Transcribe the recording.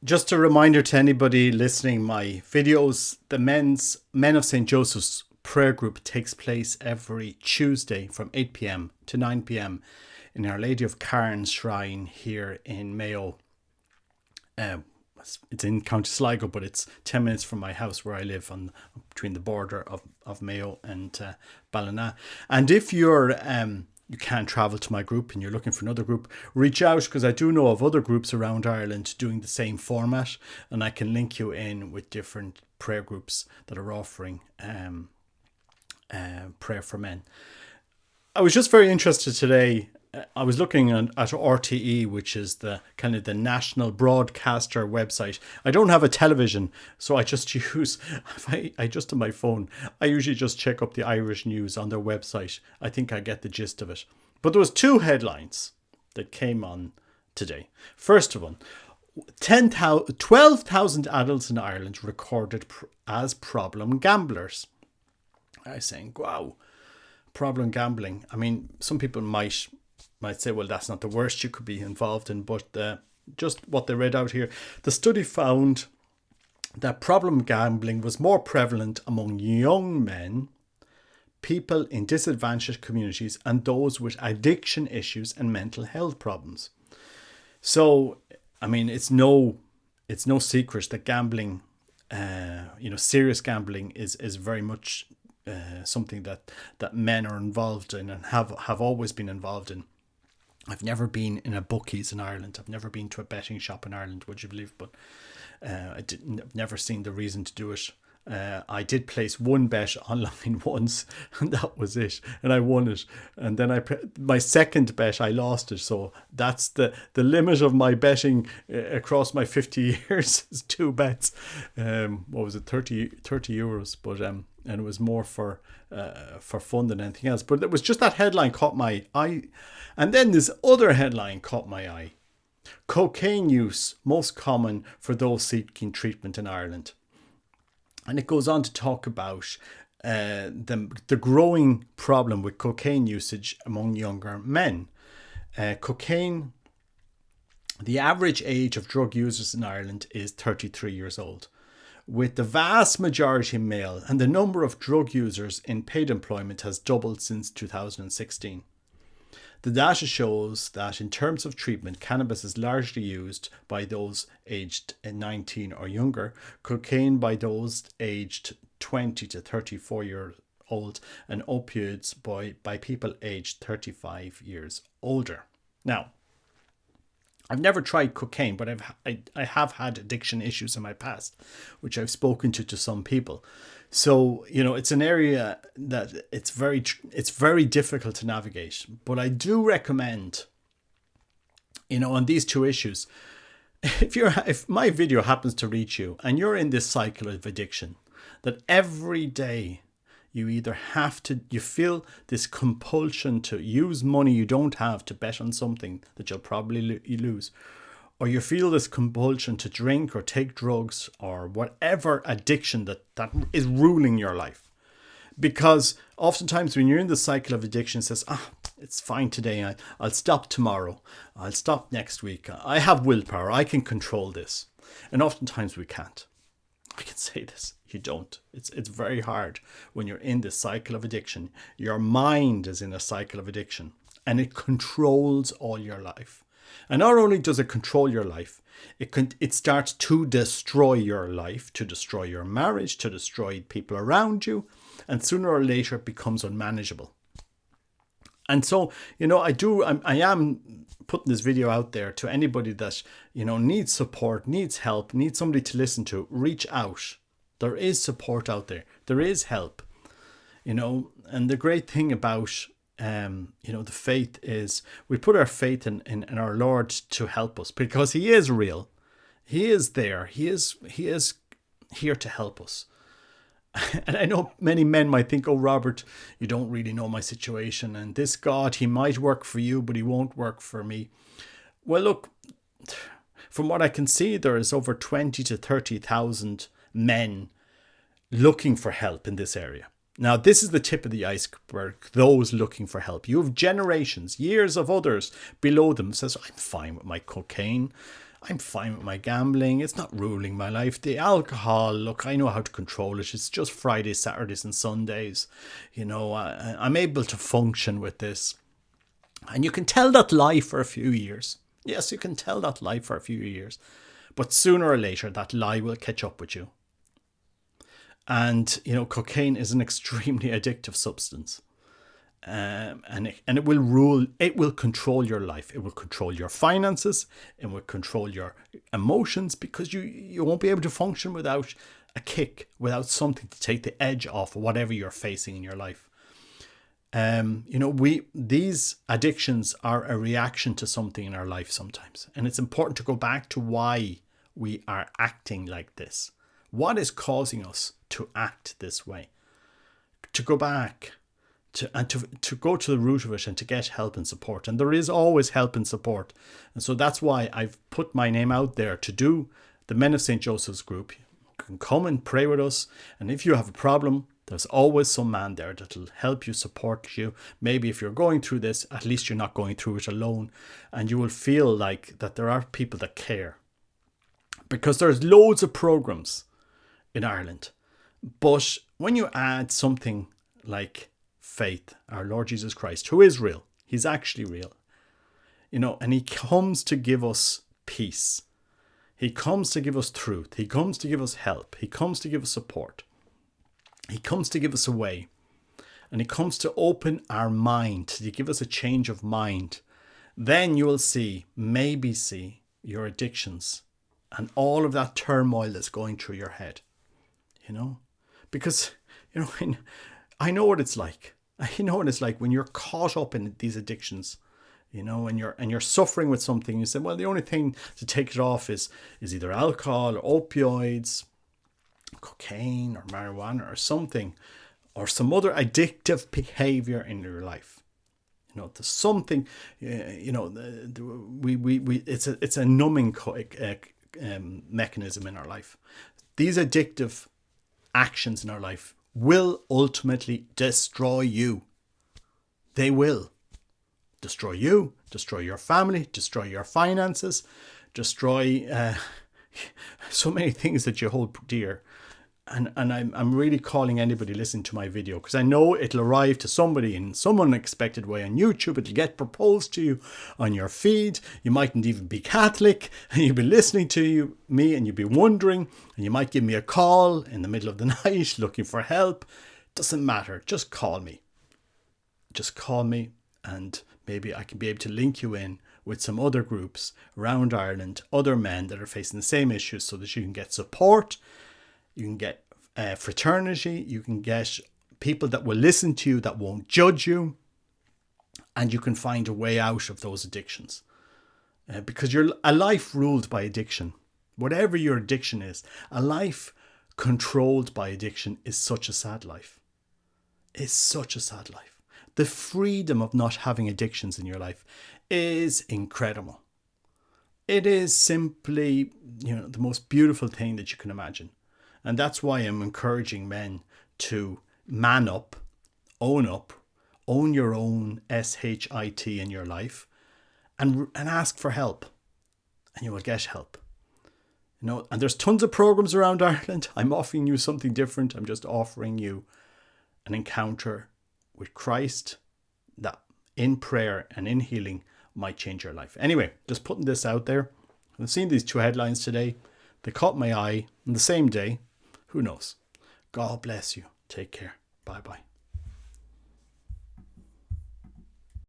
Just a reminder to anybody listening, my videos, the Men of St. Joseph's prayer group takes place every Tuesday from 8 p.m. to 9 p.m. in Our Lady of Cairns Shrine here in Mayo. It's in County Sligo, but it's 10 minutes from my house where I live between the border of Mayo and Ballina. And if you can't travel to my group and you're looking for another group, reach out, because I do know of other groups around Ireland doing the same format, and I can link you in with different prayer groups that are offering prayer for men. I was just very interested today. I was looking at RTE, which is the kind of the national broadcaster website. I don't have a television, so I just use, I just on my phone, I usually just check up the Irish news on their website. I think I get the gist of it. But there was two headlines that came on today. First of all, 12,000 adults in Ireland recorded as problem gamblers. I was saying, wow, problem gambling. I mean, some people might say, well, that's not the worst you could be involved in, but just what they read out here. The study found that problem gambling was more prevalent among young men, people in disadvantaged communities, and those with addiction issues and mental health problems. So, I mean, it's no secret that gambling, serious gambling is very much something that men are involved in and have always been involved in. I've never been in a bookies in Ireland. I've never been to a betting shop in Ireland, would you believe? But I've never seen the reason to do it. I did place one bet online once, and that was it. And I won it. And then my second bet, I lost it. So that's the limit of my betting across my 50 years is 2 bets. What was it, 30 euros? But and it was more for fun than anything else. But it was just that headline caught my eye. And then this other headline caught my eye. Cocaine use most common for those seeking treatment in Ireland. And it goes on to talk about the growing problem with cocaine usage among younger men. The average age of drug users in Ireland is 33 years old, with the vast majority male, and the number of drug users in paid employment has doubled since 2016. The data shows that in terms of treatment, cannabis is largely used by those aged 19 or younger, cocaine by those aged 20 to 34 years old, and opioids by people aged 35 years older. Now, I've never tried cocaine, but I have had addiction issues in my past, which I've spoken to some people. So, it's an area that it's very difficult to navigate. But I do recommend, on these two issues, if my video happens to reach you and you're in this cycle of addiction, that every day you either you feel this compulsion to use money you don't have to bet on something that you'll probably lose, or you feel this compulsion to drink or take drugs or whatever addiction that is ruling your life. Because oftentimes when you're in the cycle of addiction, it says, it's fine today, I'll stop tomorrow, I'll stop next week, I have willpower, I can control this. And oftentimes we can't. I can say this, you don't. It's very hard when you're in this cycle of addiction. Your mind is in a cycle of addiction and it controls all your life. And not only does it control your life, it starts to destroy your life, to destroy your marriage, to destroy people around you, and sooner or later it becomes unmanageable. And so, I am putting this video out there to anybody that, needs support, needs help, needs somebody to listen to. Reach out. There is support out there. There is help. And the great thing about the faith is we put our faith in our Lord to help us, because he is real. He is there. He is here to help us. And I know many men might think, oh, Robert, you don't really know my situation. And this God, he might work for you, but he won't work for me. Well, look, from what I can see, there is over 20 to 30,000 men looking for help in this area. Now, this is the tip of the iceberg, those looking for help. You have generations, years of others below them says, I'm fine with my cocaine. I'm fine with my gambling. It's not ruling my life. The alcohol, look, I know how to control it. It's just Fridays, Saturdays and Sundays. I'm able to function with this. And you can tell that lie for a few years. Yes, you can tell that lie for a few years. But sooner or later, that lie will catch up with you. And, cocaine is an extremely addictive substance. And it will control your life. It will control your finances. It will control your emotions, because you won't be able to function without a kick, without something to take the edge off whatever you're facing in your life. These addictions are a reaction to something in our life sometimes. And it's important to go back to why we are acting like this. What is causing us to act this way? To go back to go to the root of it and to get help and support. And there is always help and support. And so that's why I've put my name out there to do the Men of St. Joseph's group. You can come and pray with us. And if you have a problem, there's always some man there that'll help you, support you. Maybe if you're going through this, at least you're not going through it alone. And you will feel like that there are people that care. Because there's loads of programs in Ireland. But when you add something like faith, our Lord Jesus Christ, who is real, he's actually real, and he comes to give us peace. He comes to give us truth. He comes to give us help. He comes to give us support. He comes to give us a way. And he comes to open our mind, to give us a change of mind. Then you will maybe see your addictions and all of that turmoil that's going through your head. Because, I know what it's like. I know what it's like when you're caught up in these addictions, and you're suffering with something. You say, well, the only thing to take it off is either alcohol or opioids, cocaine or marijuana or something, or some other addictive behavior in your life. There's something, it's a numbing mechanism in our life. These addictive actions in our life will ultimately destroy you. They will destroy you, destroy your family, destroy your finances, destroy so many things that you hold dear. And I'm really calling anybody listening to my video, because I know it'll arrive to somebody in some unexpected way on YouTube. It'll get proposed to you on your feed. You mightn't even be Catholic, and you'll be listening to me and you'll be wondering, and you might give me a call in the middle of the night looking for help. Doesn't matter. Just call me. Just call me, and maybe I can be able to link you in with some other groups around Ireland, other men that are facing the same issues, so that you can get support. You can get fraternity, you can get people that will listen to you, that won't judge you, and you can find a way out of those addictions. Because you're a life ruled by addiction, whatever your addiction is, a life controlled by addiction is such a sad life. It's such a sad life. The freedom of not having addictions in your life is incredible. It is simply, the most beautiful thing that you can imagine. And that's why I'm encouraging men to man up, own your own SHIT in your life, and ask for help, and you will get help. And there's tons of programs around Ireland. I'm offering you something different. I'm just offering you an encounter with Christ that in prayer and in healing might change your life. Anyway, just putting this out there. I've seen these two headlines today. They caught my eye on the same day. Who knows? God bless you. Take care. Bye-bye.